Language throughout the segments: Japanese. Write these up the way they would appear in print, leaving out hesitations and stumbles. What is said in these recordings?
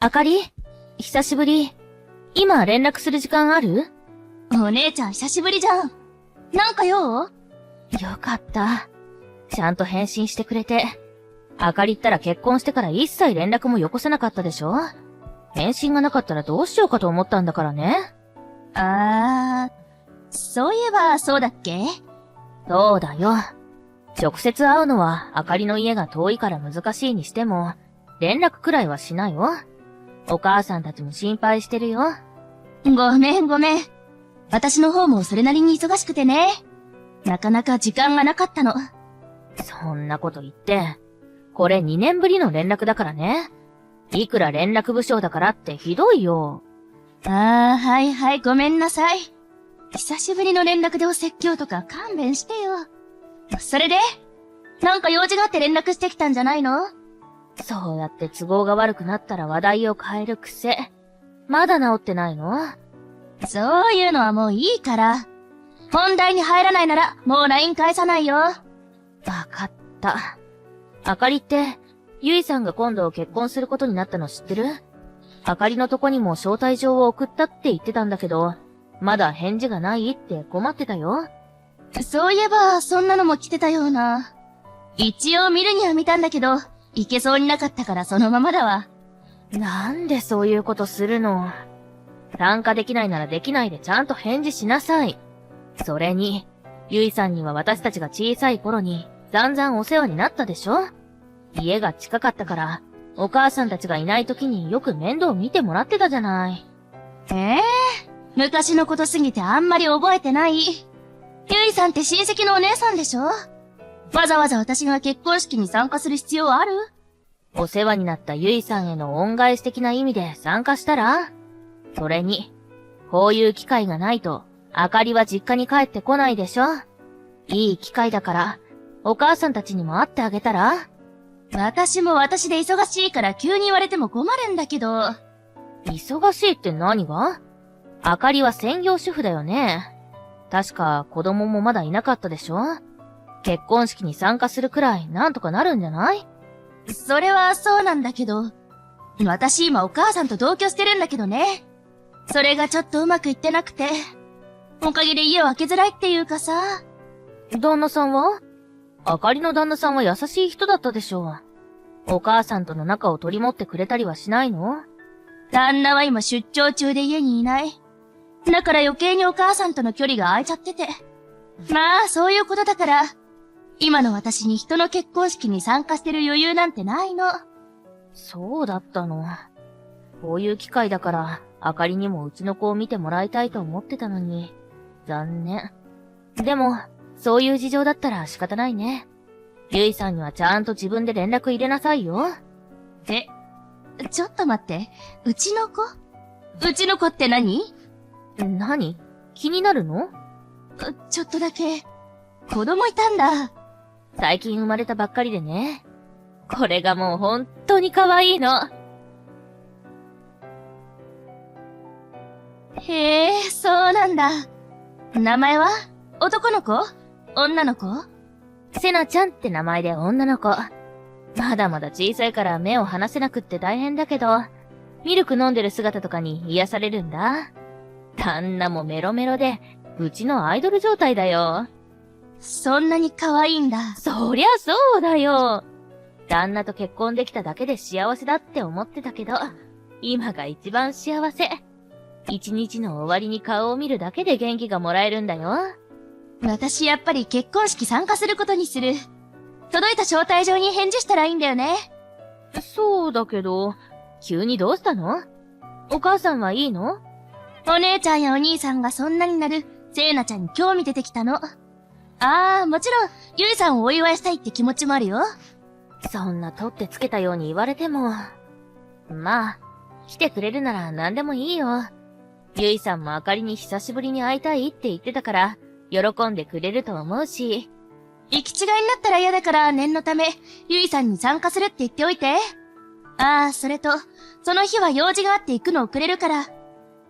あかり、久しぶり。今連絡する時間ある？お姉ちゃん久しぶりじゃん。なんか用？よかった。ちゃんと返信してくれて。あかりったら結婚してから一切連絡もよこせなかったでしょ？返信がなかったらどうしようかと思ったんだからね。そういえばそうだっけ？そうだよ。直接会うのはあかりの家が遠いから難しいにしても、連絡くらいはしなよ。お母さんたちも心配してるよ。ごめん。私の方もそれなりに忙しくてね。なかなか時間がなかったの。そんなこと言って、これ2年ぶりの連絡だからね。いくら連絡不詳だからってひどいよ。はい、ごめんなさい。久しぶりの連絡でお説教とか勘弁してよ。それで？なんか用事があって連絡してきたんじゃないの？そうやって都合が悪くなったら話題を変える癖。まだ治ってないの？そういうのはもういいから。本題に入らないならもう LINE 返さないよ。わかった。あかりって、ゆいさんが今度結婚することになったの知ってる？あかりのとこにも招待状を送ったって言ってたんだけど、まだ返事がないって困ってたよ。そういえば、そんなのも来てたような。一応見るには見たんだけど、いけそうになかったからそのままだわ。なんでそういうことするの？参加できないならできないでちゃんと返事しなさい。それに、ゆいさんには私たちが小さい頃に散々お世話になったでしょ？家が近かったから、お母さんたちがいない時によく面倒見てもらってたじゃない。昔のことすぎてあんまり覚えてない。ゆいさんって親戚のお姉さんでしょ？わざわざ私が結婚式に参加する必要ある？お世話になったゆいさんへの恩返し的な意味で参加したら？それに、こういう機会がないと、あかりは実家に帰ってこないでしょ？いい機会だから、お母さんたちにも会ってあげたら？私も私で忙しいから急に言われても困るんだけど。忙しいって何が？あかりは専業主婦だよね。確か子供もまだいなかったでしょ？結婚式に参加するくらいなんとかなるんじゃない？それはそうなんだけど。私今お母さんと同居してるんだけどね。それがちょっとうまくいってなくて。おかげで家を空けづらいっていうかさ。旦那さんは？あかりの旦那さんは優しい人だったでしょう。お母さんとの仲を取り持ってくれたりはしないの？旦那は今出張中で家にいない。だから余計にお母さんとの距離が空いちゃってて。まあ、そういうことだから、今の私に人の結婚式に参加してる余裕なんてないの。そうだったの。こういう機会だから、あかりにもうちの子を見てもらいたいと思ってたのに、残念。でも、そういう事情だったら仕方ないね。ゆいさんにはちゃんと自分で連絡入れなさいよ。ちょっと待って。うちの子？うちの子って何？何？気になるの？ちょっとだけ。子供いたんだ。最近生まれたばっかりでね。これがもう本当に可愛いの。へえ、そうなんだ。名前は？男の子？女の子？せなちゃんって名前で女の子。まだまだ小さいから目を離せなくって大変だけど、ミルク飲んでる姿とかに癒されるんだ。旦那もメロメロで、うちのアイドル状態だよ。そんなに可愛いんだ。そりゃそうだよ。旦那と結婚できただけで幸せだって思ってたけど、今が一番幸せ。一日の終わりに顔を見るだけで元気がもらえるんだよ。私やっぱり結婚式参加することにする。届いた招待状に返事したらいいんだよね。そうだけど、急にどうしたの？お母さんはいいの？お姉ちゃんやお兄さんがそんなになるせいなちゃんに興味出てきたの。もちろん、ゆいさんをお祝いしたいって気持ちもあるよ。そんな取ってつけたように言われても。まあ、来てくれるなら何でもいいよ。ゆいさんもあかりに久しぶりに会いたいって言ってたから、喜んでくれると思うし。行き違いになったら嫌だから念のため、ゆいさんに参加するって言っておいて。それと、その日は用事があって行くの遅れるから、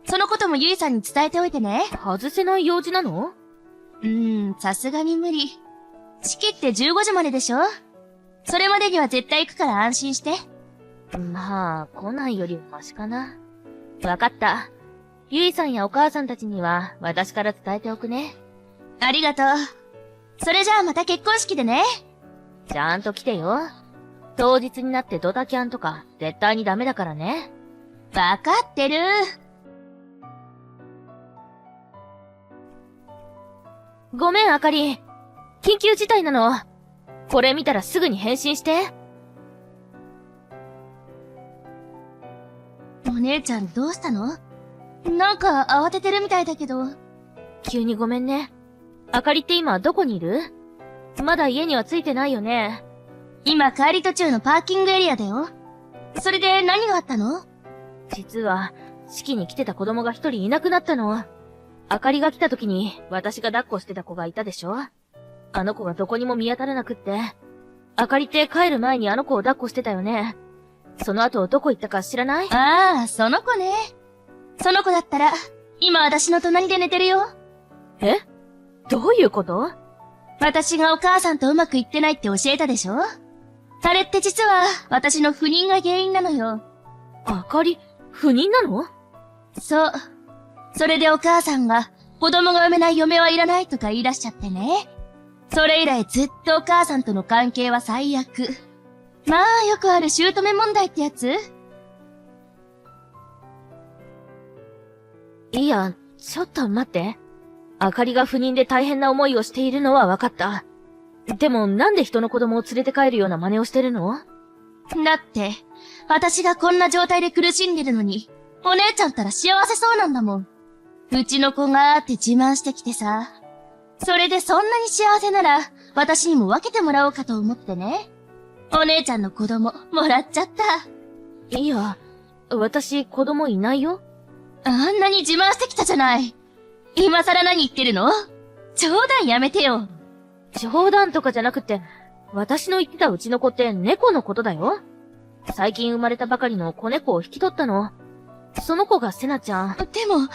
そのこともゆいさんに伝えておいてね。外せない用事なの？さすがに無理。式って15時まででしょ？それまでには絶対行くから安心して。まあ、来ないよりはマシかな。わかった。ゆいさんやお母さんたちには私から伝えておくね。ありがとう。それじゃあまた結婚式でね。ちゃんと来てよ。当日になってドタキャンとか絶対にダメだからね。わかってる。ごめん、あかり。緊急事態なの。これ見たらすぐに返信して。お姉ちゃんどうしたの？なんか慌ててるみたいだけど。急にごめんね。あかりって今どこにいる？まだ家には着いてないよね。今帰り途中のパーキングエリアだよ。それで何があったの？実は、式に来てた子供が一人いなくなったの。あかりが来た時に私が抱っこしてた子がいたでしょ？あの子がどこにも見当たらなくって。あかりって帰る前にあの子を抱っこしてたよね。その後どこ行ったか知らない？ああ、その子ね。その子だったら、今私の隣で寝てるよ。え？どういうこと？私がお母さんとうまくいってないって教えたでしょ？あれって実は、私の不妊が原因なのよ。あかり、不妊なの？そう。それでお母さんが、子供が産めない嫁はいらないとか言い出しちゃってね。それ以来ずっとお母さんとの関係は最悪。まあ、よくある姑問題ってやつ？いや、ちょっと待って。あかりが不妊で大変な思いをしているのは分かった。でもなんで人の子供を連れて帰るような真似をしてるの？だって、私がこんな状態で苦しんでるのに、お姉ちゃんったら幸せそうなんだもん。うちの子がって自慢してきてさ。それでそんなに幸せなら、私にも分けてもらおうかと思ってね。お姉ちゃんの子供、もらっちゃった。いや、私子供いないよ。あんなに自慢してきたじゃない。今更何言ってるの？冗談やめてよ。冗談とかじゃなくて、私の言ってたうちの子って猫のことだよ。最近生まれたばかりの子猫を引き取ったの。その子がセナちゃん。でも、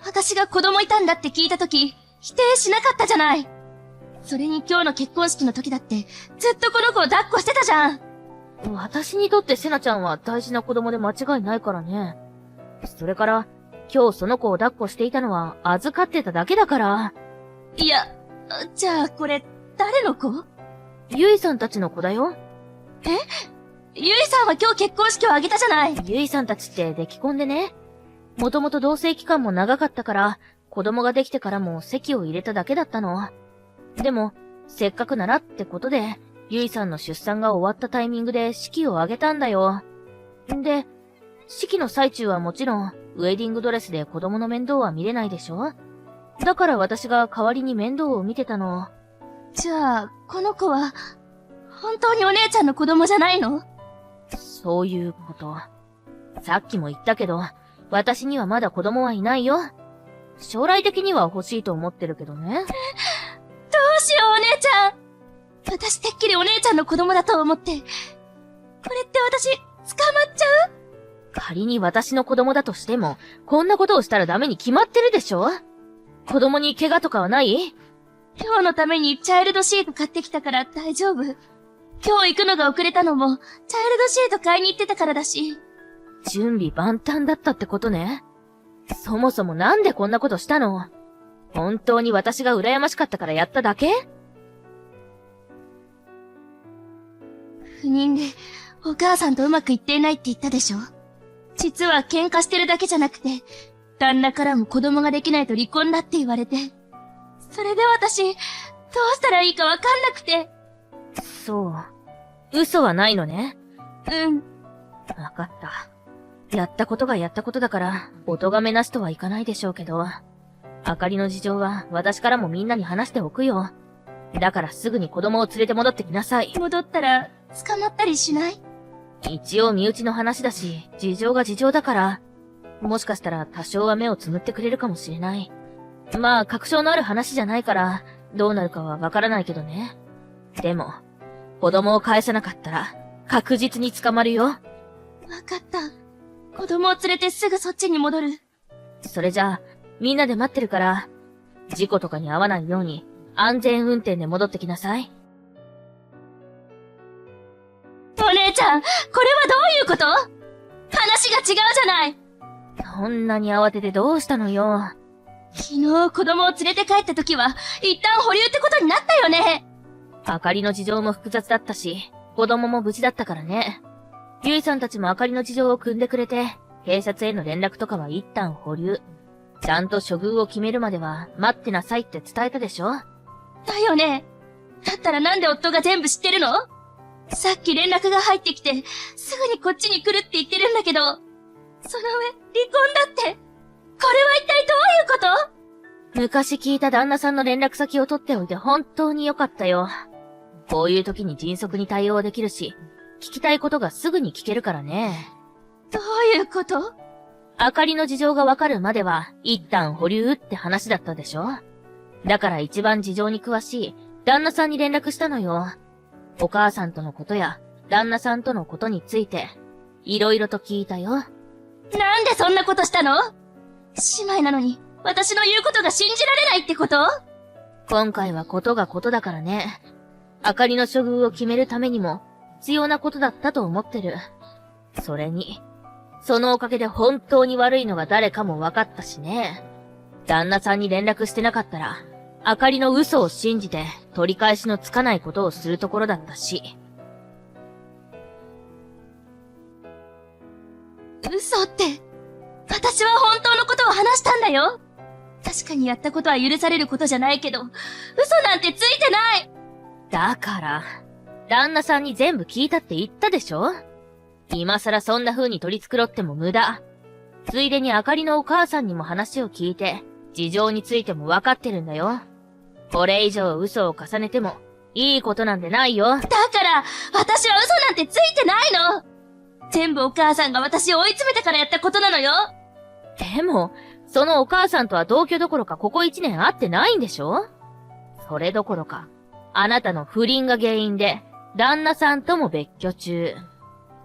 私が子供いたんだって聞いたとき、否定しなかったじゃない。それに今日の結婚式の時だって、ずっとこの子を抱っこしてたじゃん。私にとってセナちゃんは大事な子供で間違いないからね。それから、今日その子を抱っこしていたのは預かってただけだから。いや、じゃあこれ、誰の子？ゆいさんたちの子だよ。ゆいさんは今日結婚式を挙げたじゃない。ゆいさんたちって出来婚でね。もともと同棲期間も長かったから、子供ができてからも籍を入れただけだったの。でも、せっかくならってことで、ゆいさんの出産が終わったタイミングで式を挙げたんだよ。で、式の最中はもちろん、ウェディングドレスで子供の面倒は見れないでしょ？だから私が代わりに面倒を見てたの。じゃあ、この子は、本当にお姉ちゃんの子供じゃないの？そういうこと。さっきも言ったけど、私にはまだ子供はいないよ。将来的には欲しいと思ってるけどね。どうしようお姉ちゃん。私てっきりお姉ちゃんの子供だと思って。これって私、捕まっちゃう？仮に私の子供だとしても、こんなことをしたらダメに決まってるでしょ？子供に怪我とかはない？今日のためにチャイルドシート買ってきたから大丈夫。今日行くのが遅れたのも、チャイルドシート買いに行ってたからだし。準備万端だったってことね。そもそもなんでこんなことしたの？本当に私が羨ましかったからやっただけ？不妊で、お母さんとうまくいっていないって言ったでしょ？実は喧嘩してるだけじゃなくて、旦那からも子供ができないと離婚だって言われて。それで私、どうしたらいいかわかんなくて。そう。嘘はないのね。うん。わかった。やったことがやったことだから、お咎めなしとはいかないでしょうけど、あかりの事情は私からもみんなに話しておくよ。だからすぐに子供を連れて戻ってきなさい。戻ったら、捕まったりしない？一応身内の話だし、事情が事情だから、もしかしたら多少は目をつむってくれるかもしれない。まあ、確証のある話じゃないから、どうなるかはわからないけどね。でも、子供を返さなかったら、確実に捕まるよ。わかった。子供を連れてすぐそっちに戻る。それじゃあ、みんなで待ってるから、事故とかに遭わないように、安全運転で戻ってきなさい。お姉姉ちゃん、これはどういうこと？話が違うじゃない。そんなに慌ててどうしたのよ。昨日子供を連れて帰った時は、一旦保留ってことになったよね。あかりの事情も複雑だったし、子供も無事だったからね。ゆいさんたちもあかりの事情を汲んでくれて、警察への連絡とかは一旦保留。ちゃんと処遇を決めるまでは待ってなさいって伝えたでしょ？だよね。だったらなんで夫が全部知ってるの？さっき連絡が入ってきて、すぐにこっちに来るって言ってるんだけど、その上、離婚だって。これは一体どういうこと？昔聞いた旦那さんの連絡先を取っておいて本当に良かったよ。こういう時に迅速に対応できるし、聞きたいことがすぐに聞けるからね。どういうこと？あかりの事情がわかるまでは一旦保留って話だったでしょ？だから一番事情に詳しい旦那さんに連絡したのよ。お母さんとのことや旦那さんとのことについて、いろいろと聞いたよ。なんでそんなことしたの？姉妹なのに、私の言うことが信じられないってこと？今回はことがことだからね。あかりの処遇を決めるためにも必要なことだったと思ってる。それに、そのおかげで本当に悪いのが誰かも分かったしね。旦那さんに連絡してなかったら、あかりの嘘を信じて取り返しのつかないことをするところだったし。嘘って、私は本当のことを話したんだよ。確かにやったことは許されることじゃないけど、嘘なんてついてない。だから、旦那さんに全部聞いたって言ったでしょ？今更そんな風に取り繕っても無駄。ついでにあかりのお母さんにも話を聞いて、事情についても分かってるんだよ。これ以上嘘を重ねても、いいことなんてないよ。だから、私は嘘なんてついてないの。全部お母さんが私を追い詰めてからやったことなのよ。でも、そのお母さんとは同居どころかここ1年会ってないんでしょ？それどころか、あなたの不倫が原因で、旦那さんとも別居中。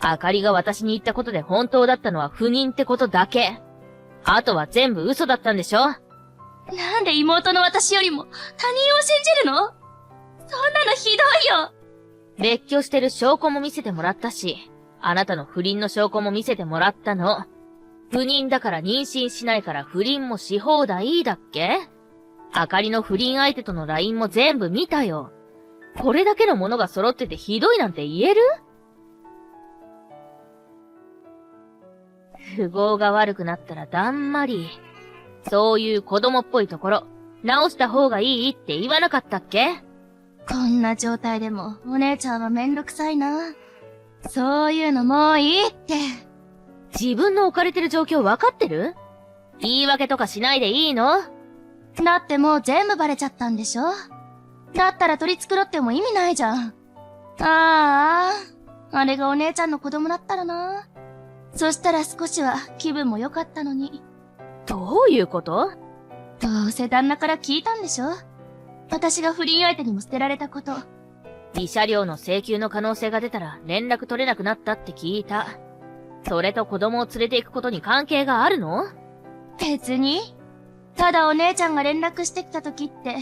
あかりが私に言ったことで本当だったのは不妊ってことだけ。あとは全部嘘だったんでしょ？なんで妹の私よりも他人を信じるの？そんなのひどいよ。別居してる証拠も見せてもらったし、あなたの不倫の証拠も見せてもらったの。不妊だから妊娠しないから不倫もし放題だっけ？あかりの不倫相手との LINE も全部見たよ。これだけのものが揃っててひどいなんて言える？符合が悪くなったらだんまり。そういう子供っぽいところ、直した方がいいって言わなかったっけ？こんな状態でもお姉ちゃんはめんどくさいな。そういうのもういいって。自分の置かれてる状況分かってる？言い訳とかしないでいいの？だってもう全部バレちゃったんでしょ？だったら取り繕っても意味ないじゃん。あれがお姉ちゃんの子供だったらな。そしたら少しは気分も良かったのに。どういうこと？どうせ旦那から聞いたんでしょ？私が不倫相手にも捨てられたこと。慰謝料の請求の可能性が出たら連絡取れなくなったって聞いた。それと子供を連れて行くことに関係があるの？別に。ただお姉ちゃんが連絡してきた時って、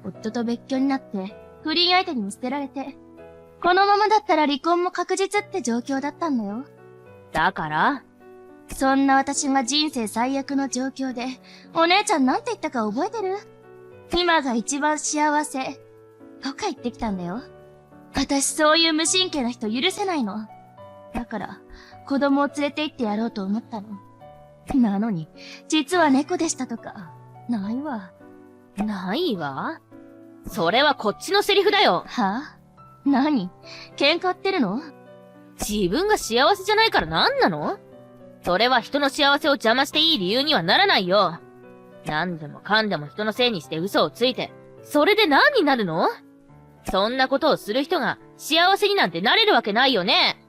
夫と別居になって、不倫相手にも捨てられて、このままだったら離婚も確実って状況だったんだよ。だから？そんな私が人生最悪の状況で、お姉ちゃんなんて言ったか覚えてる？今が一番幸せ。とか言ってきたんだよ。私そういう無神経な人許せないの。だから、子供を連れて行ってやろうと思ったの。なのに、実は猫でしたとか、ないわ。ないわ？それはこっちのセリフだよ。は？何？喧嘩ってるの？自分が幸せじゃないからなんなの？それは人の幸せを邪魔していい理由にはならないよ。何でもかんでも人のせいにして嘘をついて、それで何になるの？そんなことをする人が幸せになんてなれるわけないよね。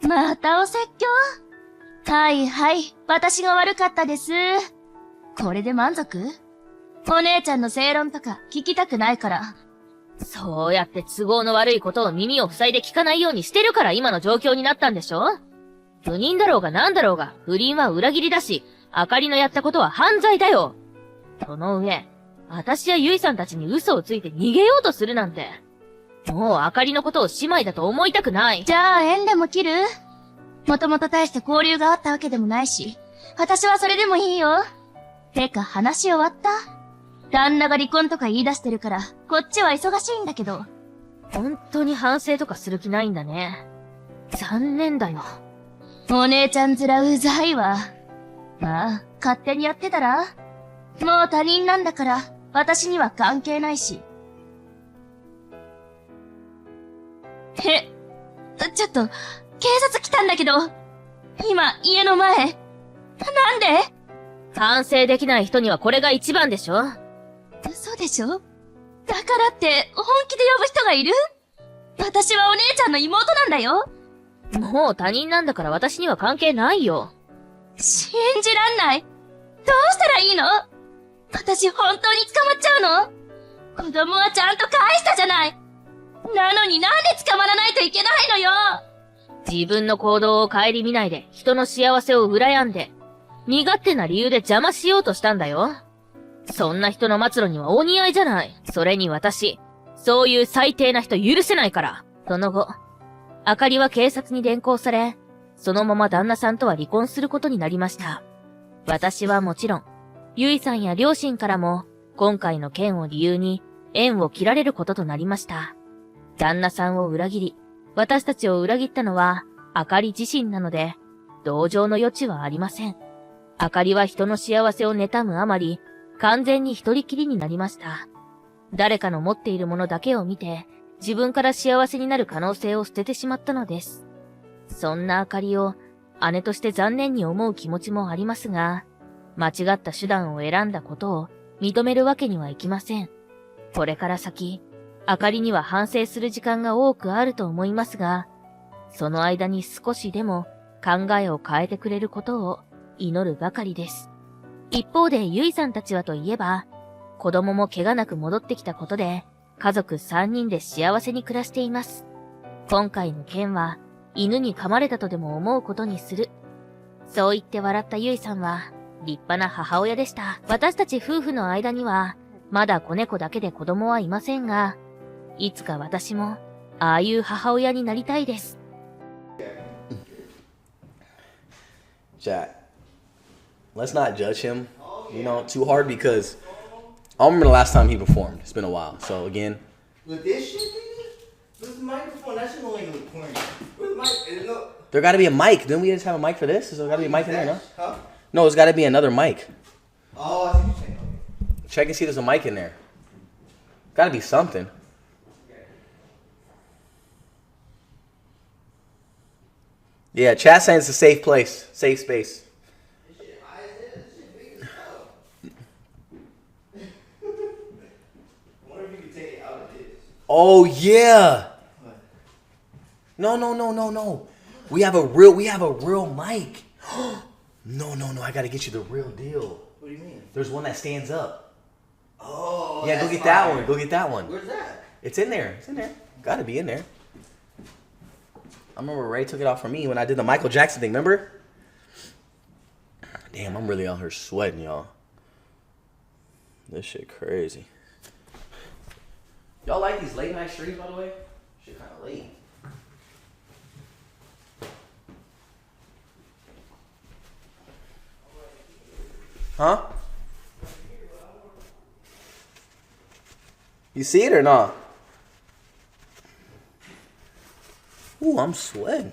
またお説教？はいはい、私が悪かったです。これで満足？お姉ちゃんの正論とか聞きたくないから。そうやって都合の悪いことを耳を塞いで聞かないようにしてるから今の状況になったんでしょ？不妊だろうが何だろうが、不倫は裏切りだし、あかりのやったことは犯罪だよ。その上、私やゆいさんたちに嘘をついて逃げようとするなんて。もうあかりのことを姉妹だと思いたくない。じゃあ縁でも切る？もともと大して交流があったわけでもないし、私はそれでもいいよ。てか話終わった？旦那が離婚とか言い出してるから、こっちは忙しいんだけど。本当に反省とかする気ないんだね。残念だよ。お姉ちゃん面うざいわ。まあ、勝手にやってたら？もう他人なんだから、私には関係ないし。ちょっと、警察来たんだけど、今、家の前。なんで？反省できない人にはこれが一番でしょ？嘘でしょ？だからって、本気で呼ぶ人がいる？私はお姉ちゃんの妹なんだよ。もう他人なんだから私には関係ないよ。信じらんない。どうしたらいいの？私本当に捕まっちゃうの？子供はちゃんと返したじゃない。なのになんで捕まらないといけないのよ。自分の行動を顧みないで人の幸せを羨んで、身勝手な理由で邪魔しようとしたんだよ。そんな人の末路にはお似合いじゃない。それに私、そういう最低な人許せないから。その後、あかりは警察に連行され、そのまま旦那さんとは離婚することになりました。私はもちろん、ゆいさんや両親からも、今回の件を理由に、縁を切られることとなりました。旦那さんを裏切り、私たちを裏切ったのは、あかり自身なので、同情の余地はありません。あかりは人の幸せを妬むあまり、完全に一人きりになりました。誰かの持っているものだけを見て、自分から幸せになる可能性を捨ててしまったのです。そんなあかりを、姉として残念に思う気持ちもありますが、間違った手段を選んだことを認めるわけにはいきません。これから先、あかりには反省する時間が多くあると思いますが、その間に少しでも考えを変えてくれることを祈るばかりです。一方でゆいさんたちはといえば、子供も怪我なく戻ってきたことで、家族3人で幸せに暮らしています。今回の件は、犬に噛まれたとでも思うことにする。そう言って笑ったゆいさんは、立派な母親でした。私たち夫婦の間には、まだ子猫だけで子供はいませんが、いつか私も、ああいう母親になりたいです。Jack, let's not judge him, too hard because I don't remember the last time he performed. It's been a while. So again, with this shit, nigga, with the microphone, that shit don't even look corny. With the mic, no. there got to be a mic. Didn't we just have a mic for this? There's got to be a mic in there, no? Huh? No, there's got to be another mic. Oh, I see what you're saying. Check and see if there's a mic in there. Got to be something. Yeah, chat saying it's a safe place, safe space. Oh yeah. No. We have a real mic. No. I gotta get you the real deal. What do you mean? There's one that stands up. Oh, Yeah, go that's get that fire. one. Go get that one. Where's that? It's in there. Gotta be in there. I remember Ray took it off from me when I did the Michael Jackson thing, remember? Damn, I'm really out here sweating, y'all. This shit crazy. Y'all like these late night streams, by the way? Shit kind of late. Huh? You see it or not? Ooh, I'm sweating.